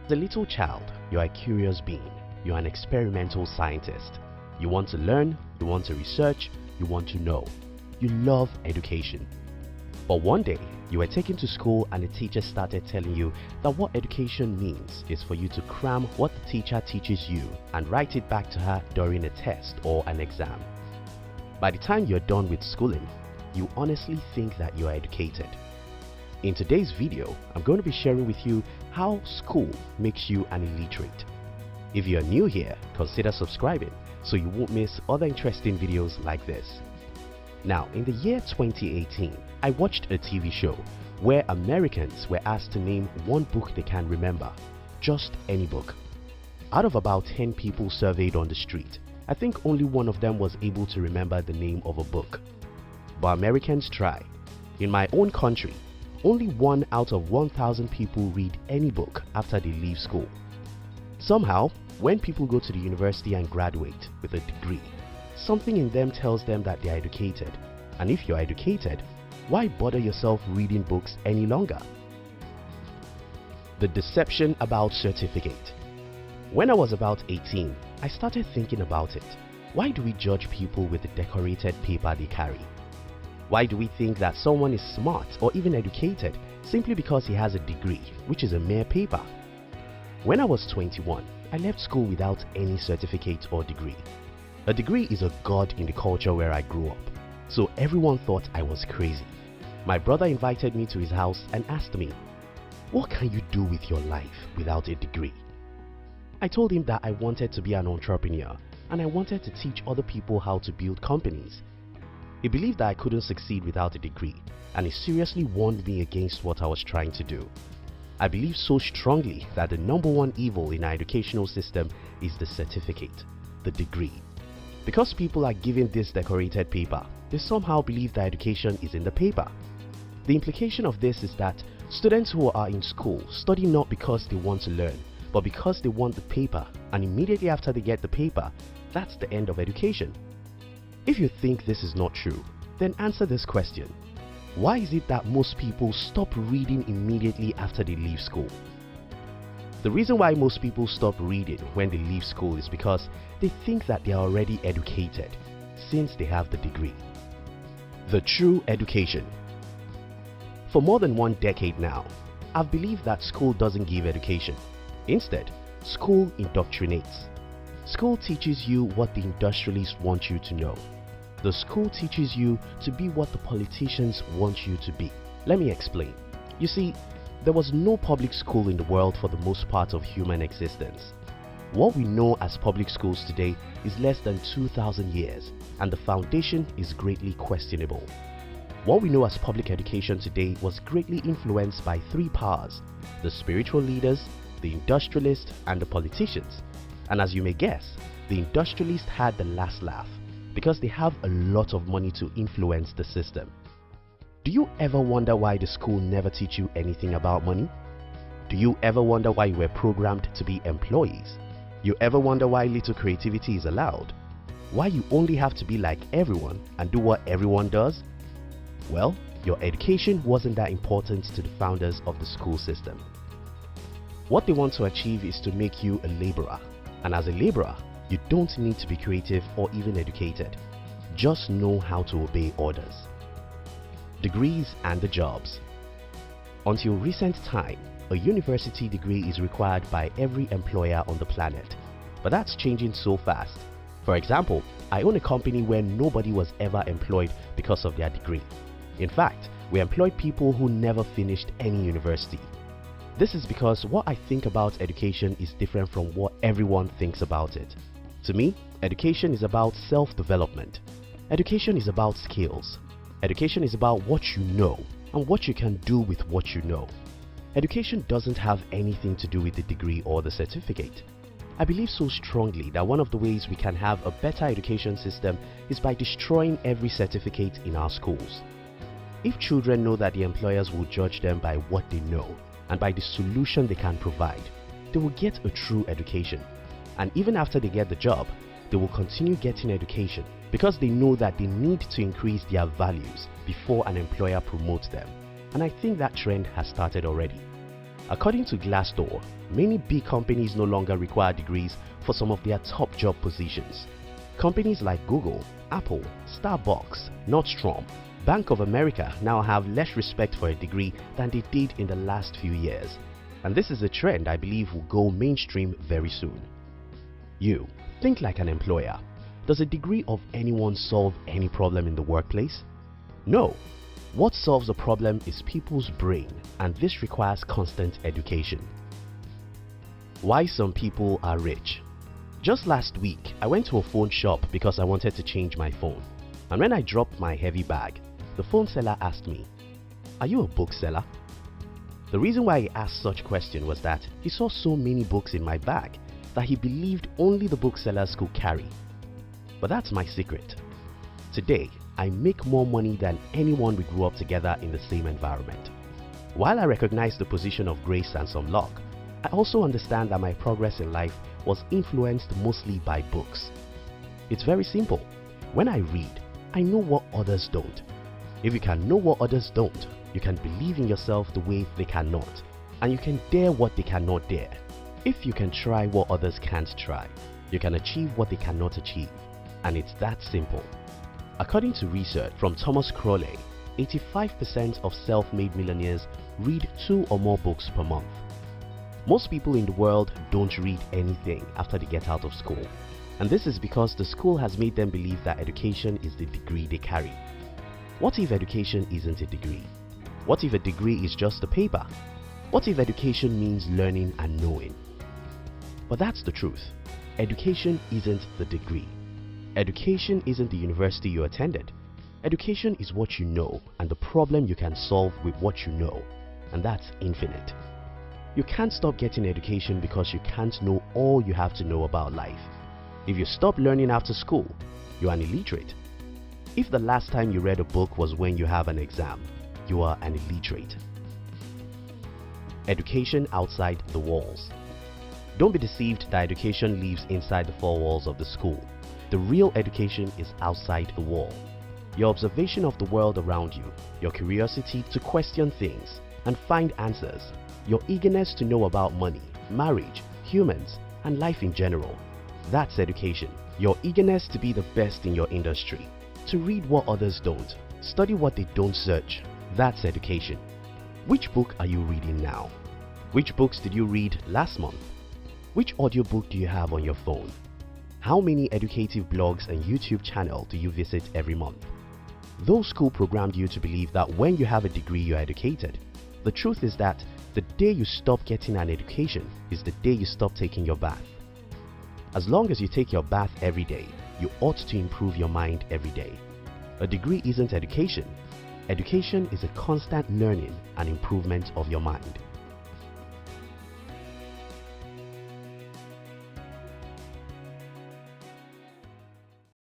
As a little child, you are a curious being. You are an experimental scientist. You want to learn, you want to research, you want to know. You love education. But one day, you were taken to school and the teacher started telling you that what education means is for you to cram what the teacher teaches you and write it back to her during a test or an exam. By the time you're done with schooling, you honestly think that you are educated. In today's video, I'm going to be sharing with you how school makes you an illiterate. If you are new here, consider subscribing so you won't miss other interesting videos like this. Now, in the year 2018, I watched a TV show where Americans were asked to name one book they can remember, just any book. Out of about 10 people surveyed on the street, I think only one of them was able to remember the name of a book. But Americans try. In my own country, only 1 out of 1,000 people read any book after they leave school. Somehow, when people go to the university and graduate with a degree, something in them tells them that they are educated. And if you're educated, why bother yourself reading books any longer? The deception about certificate. When I was about 18, I started thinking about it. Why do we judge people with the decorated paper they carry? Why do we think that someone is smart or even educated simply because he has a degree, which is a mere paper? When I was 21, I left school without any certificate or degree. A degree is a god in the culture where I grew up, so everyone thought I was crazy. My brother invited me to his house and asked me, "What can you do with your life without a degree?" I told him that I wanted to be an entrepreneur and I wanted to teach other people how to build companies. He believed that I couldn't succeed without a degree, and he seriously warned me against what I was trying to do. I believe so strongly that the number one evil in our educational system is the certificate, the degree. Because people are given this decorated paper, they somehow believe that education is in the paper. The implication of this is that students who are in school study not because they want to learn, but because they want the paper, and immediately after they get the paper, that's the end of education. If you think this is not true, then answer this question. Why is it that most people stop reading immediately after they leave school? The reason why most people stop reading when they leave school is because they think that they are already educated since they have the degree. The true education. For more than 1 decade now, I've believed that school doesn't give education. Instead, school indoctrinates. School teaches you what the industrialists want you to know. The school teaches you to be what the politicians want you to be. Let me explain. You see, there was no public school in the world for the most part of human existence. What we know as public schools today is less than 2,000 years, and the foundation is greatly questionable. What we know as public education today was greatly influenced by 3 powers: the spiritual leaders, the industrialists, and the politicians. And as you may guess, the industrialists had the last laugh because they have a lot of money to influence the system. Do you ever wonder why the school never teach you anything about money? Do you ever wonder why you were programmed to be employees? You ever wonder why little creativity is allowed? Why you only have to be like everyone and do what everyone does? Well, your education wasn't that important to the founders of the school system. What they want to achieve is to make you a laborer. And as a laborer, you don't need to be creative or even educated. Just know how to obey orders. Degrees and the jobs. Until recent time, a university degree is required by every employer on the planet. But that's changing so fast. For example, I own a company where nobody was ever employed because of their degree. In fact, we employed people who never finished any university. This is because what I think about education is different from what everyone thinks about it. To me, education is about self-development. Education is about skills. Education is about what you know and what you can do with what you know. Education doesn't have anything to do with the degree or the certificate. I believe so strongly that one of the ways we can have a better education system is by destroying every certificate in our schools. If children know that the employers will judge them by what they know and by the solution they can provide, they will get a true education. And even after they get the job, they will continue getting education because they know that they need to increase their values before an employer promotes them. And I think that trend has started already. According to Glassdoor, many big companies no longer require degrees for some of their top job positions. Companies like Google, Apple, Starbucks, Nordstrom, Bank of America now have less respect for a degree than they did in the last few years. And this is a trend I believe will go mainstream very soon. You think like an employer. Does a degree of anyone solve any problem in the workplace? No. What solves a problem is people's brain, and this requires constant education. Why some people are rich. Just last week, I went to a phone shop because I wanted to change my phone. And when I dropped my heavy bag, the phone seller asked me, "Are you a bookseller?" The reason why he asked such a question was that he saw so many books in my bag that he believed only the booksellers could carry. But that's my secret. Today, I make more money than anyone we grew up together in the same environment. While I recognize the position of grace and some luck, I also understand that my progress in life was influenced mostly by books. It's very simple. When I read, I know what others don't. If you can know what others don't, you can believe in yourself the way they cannot, and you can dare what they cannot dare. If you can try what others can't try, you can achieve what they cannot achieve, and it's that simple. According to research from Thomas Crowley, 85% of self-made millionaires read 2 or more books per month. Most people in the world don't read anything after they get out of school, and this is because the school has made them believe that education is the degree they carry. What if education isn't a degree? What if a degree is just a paper? What if education means learning and knowing? But that's the truth. Education isn't the degree. Education isn't the university you attended. Education is what you know and the problem you can solve with what you know, and that's infinite. You can't stop getting education because you can't know all you have to know about life. If you stop learning after school, you are an illiterate. If the last time you read a book was when you have an exam, you are an illiterate. Education outside the walls. Don't be deceived that education lives inside the 4 walls of the school. The real education is outside the wall. Your observation of the world around you, your curiosity to question things and find answers, your eagerness to know about money, marriage, humans, and life in general. That's education. Your eagerness to be the best in your industry, to read what others don't, study what they don't search. That's education. Which book are you reading now? Which books did you read last month? Which audiobook do you have on your phone? How many educative blogs and YouTube channels do you visit every month? Though school programmed you to believe that when you have a degree you're educated, the truth is that the day you stop getting an education is the day you stop taking your bath. As long as you take your bath every day, you ought to improve your mind every day. A degree isn't education. Education is a constant learning and improvement of your mind.